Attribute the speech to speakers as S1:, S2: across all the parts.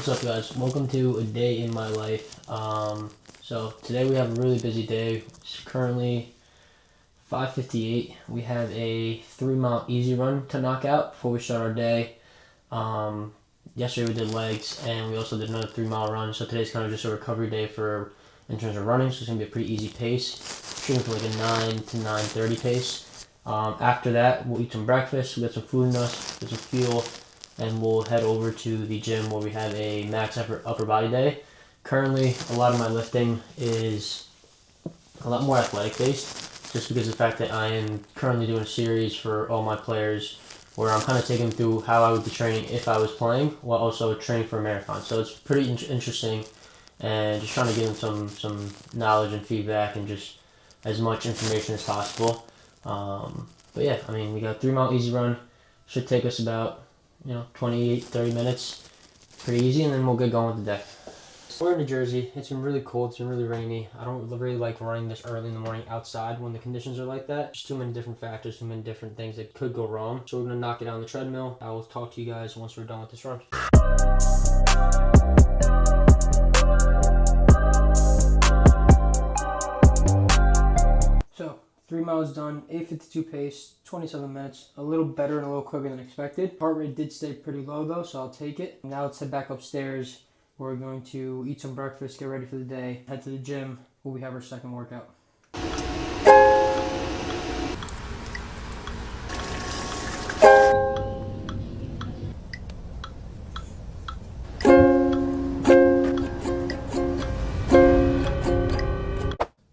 S1: What's up, guys? Welcome to a day in my life. So today we have a really busy day. It's currently 5:58. We have a 3-mile easy run to knock out before we start our day. Yesterday we did legs, and we also did another 3-mile run. So today's kind of just a recovery day for in terms of running. So it's gonna be a pretty easy pace. Shooting for like a 9 to 9:30 pace. After that, we'll eat some breakfast. We got some food in us, get some fuel, and we'll head over to the gym where we have a max effort upper body day. Currently, a lot of my lifting is a lot more athletic based, just because of the fact that I am currently doing a series for all my players where I'm kind of taking them through how I would be training if I was playing, while also training for a marathon. So it's pretty interesting, and just trying to give them some knowledge and feedback and just as much information as possible. But yeah, I mean, we got a 3-mile easy run. Should take us about 28-30 minutes. Pretty easy, and then we'll get going with the day. We're in New Jersey. It's been really cold. It's been really rainy. I don't really like running this early in the morning outside when the conditions are like that. There's too many different factors, too many different things that could go wrong. So we're going to knock it out on the treadmill. I will talk to you guys once we're done with this run. So 3 miles done, 8:52 pace, 27 minutes, a little better and a little quicker than expected. Heart rate did stay pretty low though, so I'll take it. Now let's head back upstairs. We're going to eat some breakfast, get ready for the day, head to the gym where we have our second workout.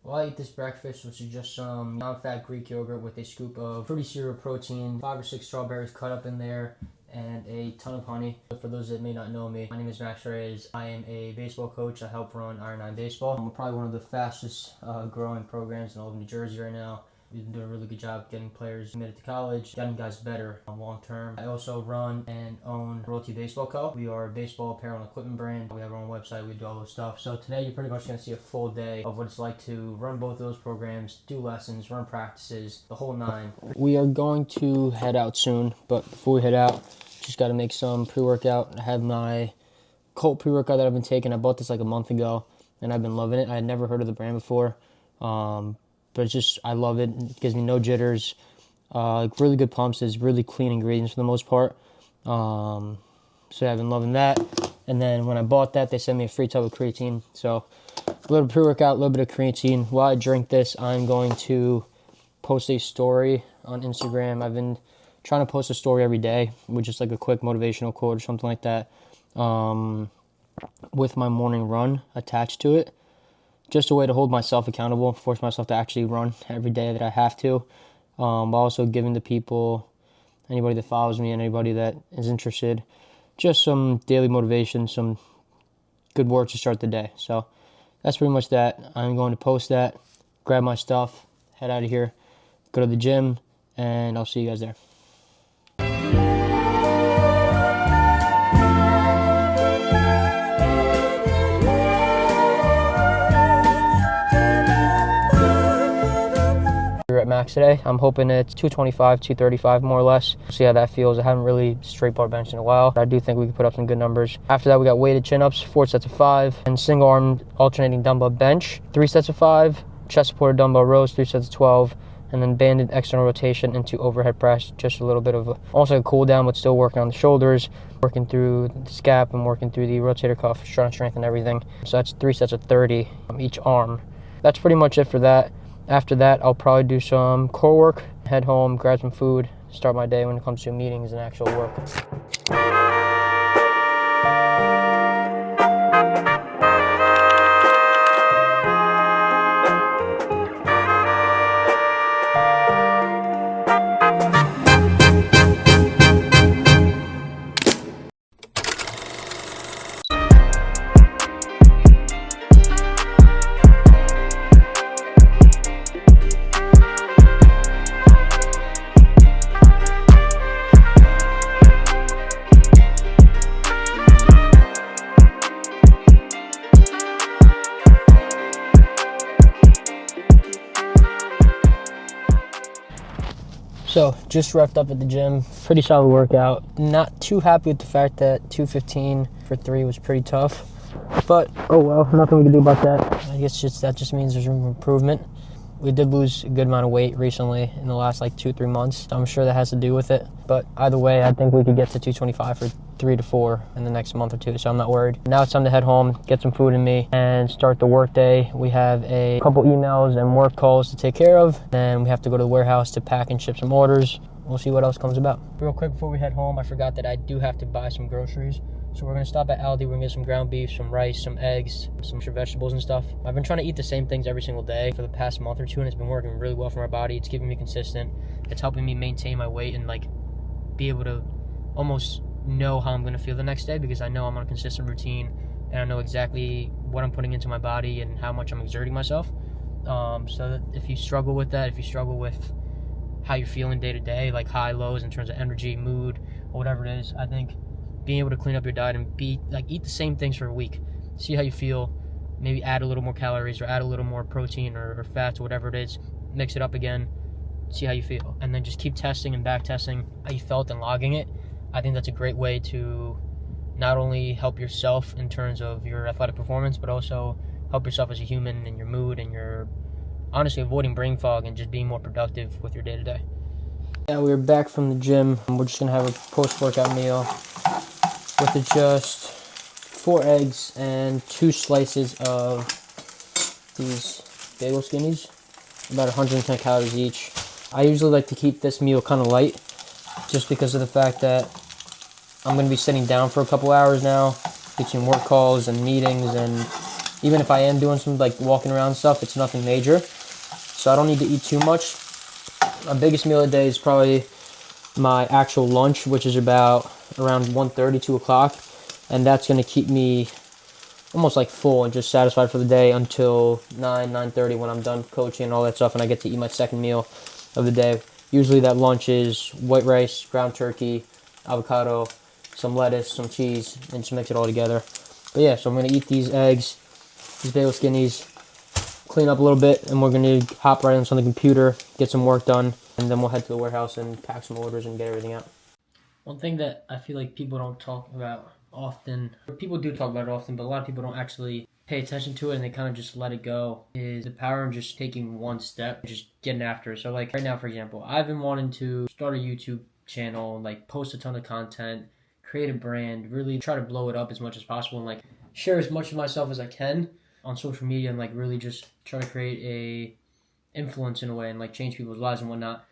S1: I eat this breakfast, which is just some non-fat Greek yogurt with a scoop of fruity cereal protein, 5 or 6 strawberries cut up in there, and a ton of honey. For those that may not know me, my name is Max Reyes. I am a baseball coach. I help run Iron 9 Baseball. I'm probably one of the fastest growing programs in all of New Jersey right now. We've been doing a really good job getting players committed to college, getting guys better long term. I also run and own Royalty Baseball Co. We are a baseball apparel and equipment brand. We have our own website. We do all those stuff. So today you're pretty much going to see a full day of what it's like to run both those programs, do lessons, run practices, the whole 9. We are going to head out soon, but before we head out, just got to make some pre-workout. I have my Colt pre-workout that I've been taking. I bought this like a month ago, and I've been loving it. I had never heard of the brand before. But it's just, I love it. It gives me no jitters. Really good pumps. It's really clean ingredients for the most part. So yeah, I've been loving that. And then when I bought that, they sent me a free tub of creatine. So a little pre-workout, a little bit of creatine. While I drink this, I'm going to post a story on Instagram. I've been trying to post a story every day with just like a quick motivational quote or something like that, with my morning run attached to it. Just a way to hold myself accountable, force myself to actually run every day that I have to. But also giving the people, anybody that follows me and anybody that is interested, just some daily motivation, some good words to start the day. So that's pretty much that. I'm going to post that, grab my stuff, head out of here, go to the gym, and I'll see you guys there. We're at max today. I'm hoping it's 225, 235 more or less. See how that feels. I haven't really straight bar benched in a while. I do think we can put up some good numbers. After that, we got weighted chin-ups, 4 sets of 5, and single arm alternating dumbbell bench, 3 sets of 5, chest supported dumbbell rows, 3 sets of 12, and then banded external rotation into overhead press. Just a little bit of almost like a cool down, but still working on the shoulders, working through the scap and working through the rotator cuff, trying to strengthen everything. So that's 3 sets of 30 each arm. That's pretty much it for that. After that, I'll probably do some core work, head home, grab some food, start my day when it comes to meetings and actual work. So, just wrapped up at the gym. Pretty solid workout. Not too happy with the fact that 215 for 3 was pretty tough. But, oh well, nothing we can do about that. I guess that just means there's room for improvement. We did lose a good amount of weight recently in the last 2-3 months. So I'm sure that has to do with it. But either way, I think we could get to 225 for 3 to 4 in the next month or two. So I'm not worried. Now it's time to head home, get some food in me, and start the work day. We have a couple emails and work calls to take care of. Then we have to go to the warehouse to pack and ship some orders. We'll see what else comes about. Real quick before we head home, I forgot that I do have to buy some groceries. So we're going to stop at Aldi. We're going to get some ground beef, some rice, some eggs, some extra vegetables and stuff. I've been trying to eat the same things every single day for the past month or two, and it's been working really well for my body. It's keeping me consistent. It's helping me maintain my weight and be able to almost know how I'm going to feel the next day, because I know I'm on a consistent routine and I know exactly what I'm putting into my body and how much I'm exerting myself. So that if you struggle with that, if you struggle with how you're feeling day to day, like high, lows in terms of energy, mood, or whatever it is, I think being able to clean up your diet and eat the same things for a week, see how you feel, maybe add a little more calories or add a little more protein or fats or whatever it is, mix it up again, see how you feel, and then just keep testing and back testing how you felt and logging it. I think that's a great way to not only help yourself in terms of your athletic performance, but also help yourself as a human and your mood and your, honestly, avoiding brain fog and just being more productive with your day-to-day. Yeah, we're back from the gym. We're just gonna have a post-workout meal with just 4 eggs and 2 slices of these bagel skinnies, about 110 calories each. I usually like to keep this meal kind of light, just because of the fact that I'm going to be sitting down for a couple hours now between work calls and meetings, and even if I am doing some walking around stuff, it's nothing major, so I don't need to eat too much. My biggest meal of the day is probably my actual lunch, which is about around 1:30, 2 o'clock, and that's going to keep me almost full and just satisfied for the day until 9:30 when I'm done coaching and all that stuff, and I get to eat my second meal of the day. Usually that lunch is white rice, ground turkey, avocado, some lettuce, some cheese, and just mix it all together. But yeah, so I'm going to eat these eggs, these bagel skinnies, clean up a little bit, and we're going to hop right on the computer, get some work done, and then we'll head to the warehouse and pack some orders and get everything out. One thing that I feel like people don't talk about often, or people do talk about it often, but a lot of people don't actually pay attention to it and they kind of just let it go, is the power of just taking one step, just getting after it. So right now, for example, I've been wanting to start a YouTube channel, post a ton of content, create a brand, really try to blow it up as much as possible, and share as much of myself as I can on social media, and really just try to create a influence in a way and change people's lives and whatnot.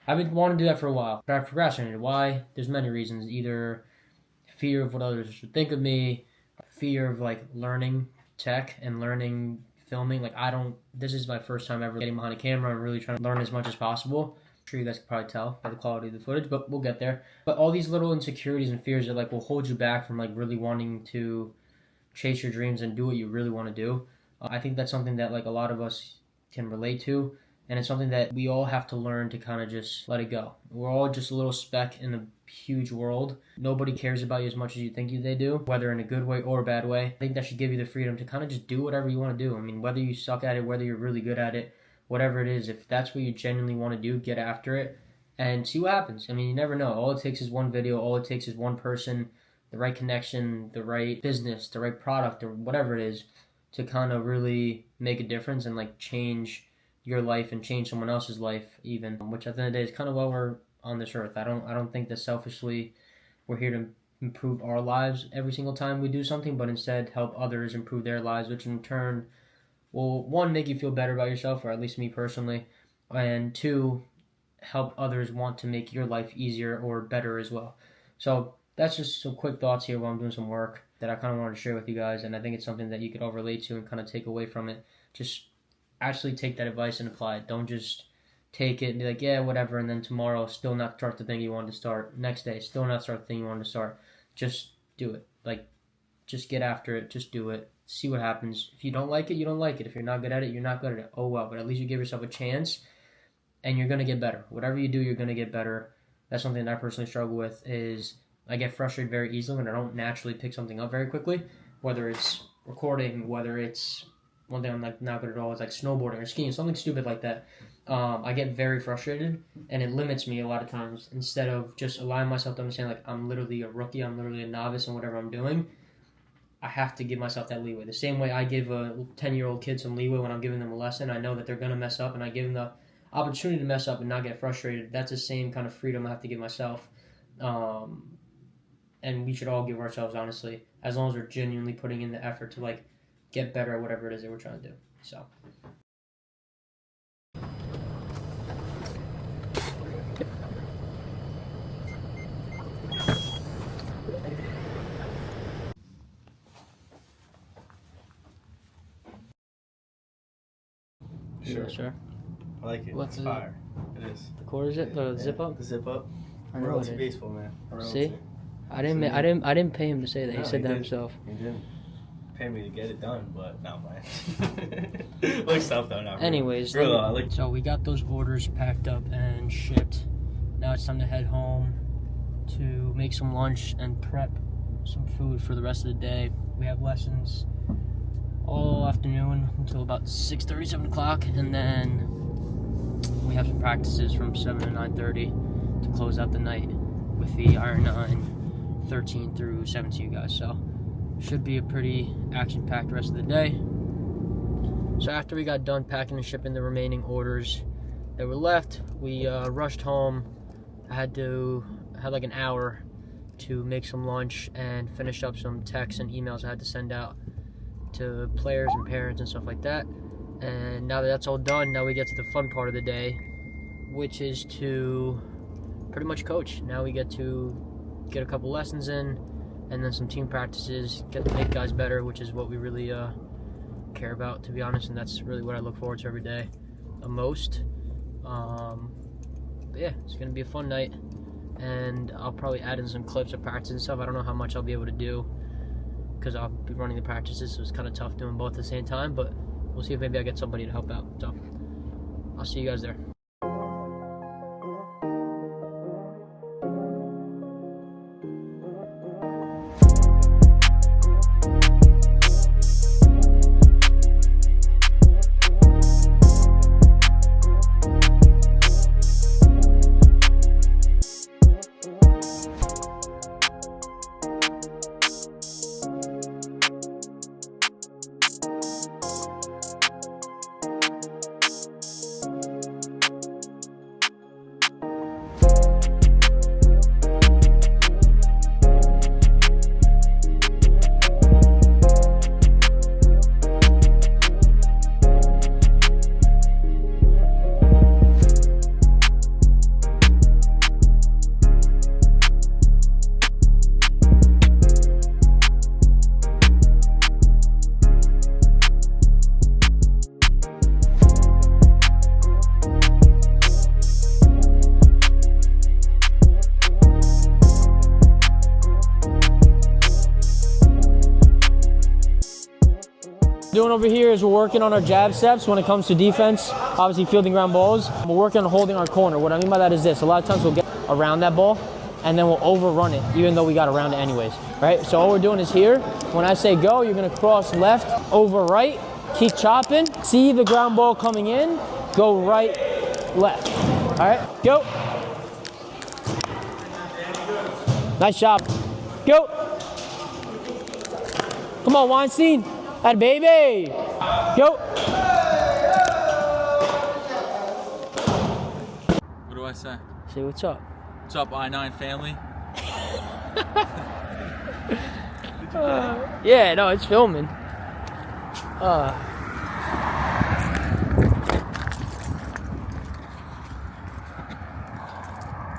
S1: I've been wanting to do that for a while, but I've procrastinated. Why? There's many reasons. Either fear of what others should think of me, fear of learning tech and learning filming. This is my first time ever getting behind a camera and really trying to learn as much as possible. I'm sure you guys can probably tell by the quality of the footage, but we'll get there. But all these little insecurities and fears that will hold you back from really wanting to chase your dreams and do what you really want to do. I think that's something that a lot of us can relate to, and it's something that we all have to learn to kind of just let it go. We're all just a little speck in a huge world. Nobody cares about you as much as you think they do, whether in a good way or a bad way. I think that should give you the freedom to kind of just do whatever you want to do. I mean, whether you suck at it, whether you're really good at it, whatever it is, if that's what you genuinely want to do, get after it and see what happens. I mean, you never know. All it takes is one video. All it takes is one person, the right connection, the right business, the right product, or whatever it is, to kind of really make a difference and change your life and change someone else's life even, which at the end of the day is kind of why we're on this earth. I don't think that selfishly we're here to improve our lives every single time we do something, but instead help others improve their lives, which in turn will, one, make you feel better about yourself, or at least me personally, and two, help others want to make your life easier or better as well. So that's just some quick thoughts here while I'm doing some work that I kind of wanted to share with you guys, and I think it's something that you could all relate to and kind of take away from it. Just actually take that advice and apply it. Don't just take it and be yeah, whatever, and then tomorrow still not start the thing you wanted to start. Next day, still not start the thing you wanted to start. Just do it. Just get after it. Just do it. See what happens. If you don't like it, you don't like it. If you're not good at it, you're not good at it. Oh well, but at least you give yourself a chance, and you're going to get better. Whatever you do, you're going to get better. That's something that I personally struggle with, is I get frustrated very easily when I don't naturally pick something up very quickly, whether it's recording, whether it's one thing I'm not good at all is snowboarding or skiing, something stupid like that. I get very frustrated, and it limits me a lot of times. Instead of just allowing myself to understand, like, I'm literally a rookie, I'm literally a novice in whatever I'm doing, I have to give myself that leeway. The same way I give a 10-year-old kid some leeway when I'm giving them a lesson. I know that they're going to mess up, and I give them the opportunity to mess up and not get frustrated. That's the same kind of freedom I have to give myself. And we should all give ourselves, honestly, as long as we're genuinely putting in the effort to, like, get better at whatever it is that we're trying to do. So.
S2: Sure. I like it.
S1: What's
S2: it's fire. It is.
S1: The core is it? The zip up?
S2: The zip up.
S1: I know
S2: Royalty
S1: it is.
S2: baseball, man.
S1: See? I didn't pay him to say that.
S2: No,
S1: he said that
S2: did.
S1: himself.
S2: He didn't pay me to get it done, but not mine. Looks tough though, not
S1: Anyways,
S2: really.
S1: So we got those orders packed up and shipped. Now it's time to head home to make some lunch and prep some food for the rest of the day. We have lessons all afternoon until about 6:30, 7 o'clock, and then we have some practices from 7 to 9:30 to close out the night with the Iron 9 13 through 17 guys. So should be a pretty action-packed rest of the day. So after we got done packing and shipping the remaining orders that were left, we rushed home. I had like an hour to make some lunch and finish up some texts and emails I had to send out to players and parents and stuff like that. And now that that's all done, now we get to the fun part of the day, which is to pretty much coach. Now we get to get a couple lessons in, and then some team practices, get to make guys better, which is what we really care about, to be honest, and that's really what I look forward to every day the most. But yeah, it's going to be a fun night, and I'll probably add in some clips of practice and stuff. I don't know how much I'll be able to do because I'll be running the practices, so it's kind of tough doing both at the same time, but we'll see if maybe I get somebody to help out. So I'll see you guys there. Doing over here is we're working on our jab steps when it comes to defense, obviously fielding ground balls. We're working on holding our corner. What I mean by that is this: a lot of times we'll get around that ball and then we'll overrun it even though we got around it anyways, right? So all we're doing is here, when I say go, you're gonna cross left, over right, keep chopping, see the ground ball coming in, go right, left. All right, go. Nice job. Go. Come on, Weinstein. That baby. Go.
S3: What do I say?
S1: Say what's up.
S3: What's up, I-9 family?
S1: Yeah, no, it's filming.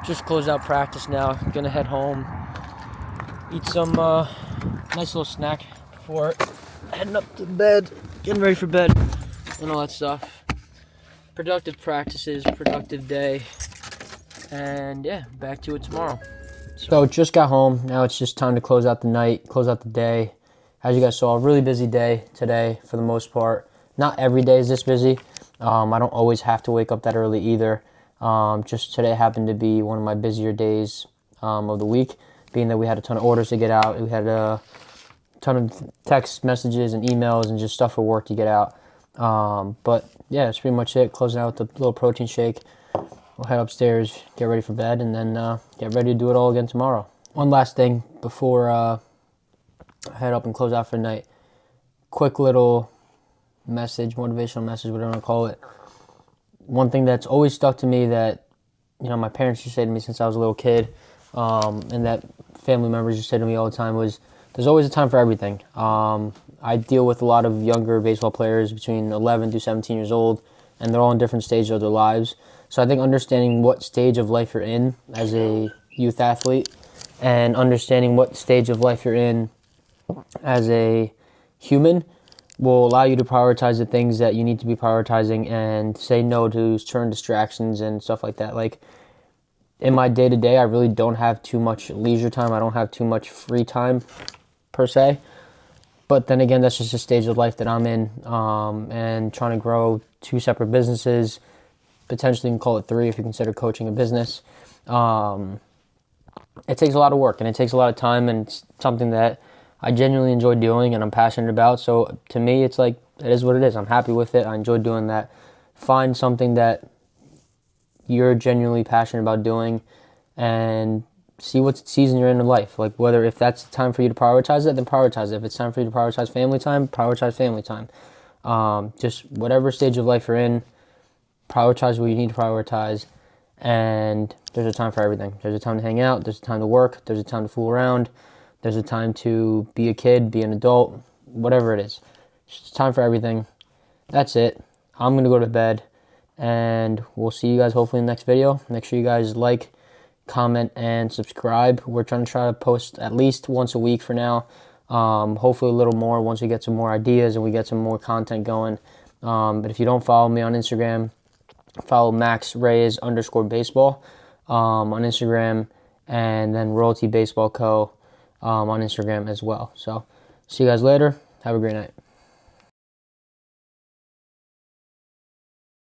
S1: Just closed out practice now. Gonna head home, eat some nice little snack before heading up to bed, getting ready for bed, and all that stuff. Productive practices, productive day, and yeah, back to it tomorrow. So just got home. Now it's just time to close out the night, close out the day. As you guys saw, a really busy day today for the most part. Not every day is this busy. I don't always have to wake up that early either. Just today happened to be one of my busier days of the week, being that we had a ton of orders to get out. We had a ton of text messages and emails and just stuff for work to get out. But yeah, that's pretty much it. Closing out with the little protein shake. We'll head upstairs, get ready for bed, and then get ready to do it all again tomorrow. One last thing before I head up and close out for the night. Quick little message, motivational message, whatever you want to call it. One thing that's always stuck to me that, my parents used to say to me since I was a little kid, and that family members used to say to me all the time was, there's always a time for everything. I deal with a lot of younger baseball players between 11 to 17 years old, and they're all in different stages of their lives. So I think understanding what stage of life you're in as a youth athlete and understanding what stage of life you're in as a human will allow you to prioritize the things that you need to be prioritizing and say no to certain distractions and stuff like that. Like, in my day-to-day, I really don't have too much leisure time. I don't have too much free time, per se. But then again, that's just a stage of life that I'm in, and trying to grow 2 separate businesses, potentially you can call it 3 if you consider coaching a business. It takes a lot of work, and it takes a lot of time, and it's something that I genuinely enjoy doing and I'm passionate about. So to me, it's like, it is what it is. I'm happy with it. I enjoy doing that. Find something that you're genuinely passionate about doing and see what season you're in life. Like, whether if that's time for you to prioritize it, then prioritize it. If it's time for you to prioritize family time, prioritize family time. Just whatever stage of life you're in, prioritize what you need to prioritize. And there's a time for everything. There's a time to hang out. There's a time to work. There's a time to fool around. There's a time to be a kid, be an adult, whatever it is. It's time for everything. That's it. I'm going to go to bed, and we'll see you guys hopefully in the next video. Make sure you guys like, comment, and subscribe. We're trying to post at least once a week for now. Hopefully a little more once we get some more ideas and we get some more content going. But if you don't follow me on Instagram, follow Max Reyes _baseball on Instagram, and then Royalty Baseball Co. On Instagram as well. So see you guys later. Have a great night.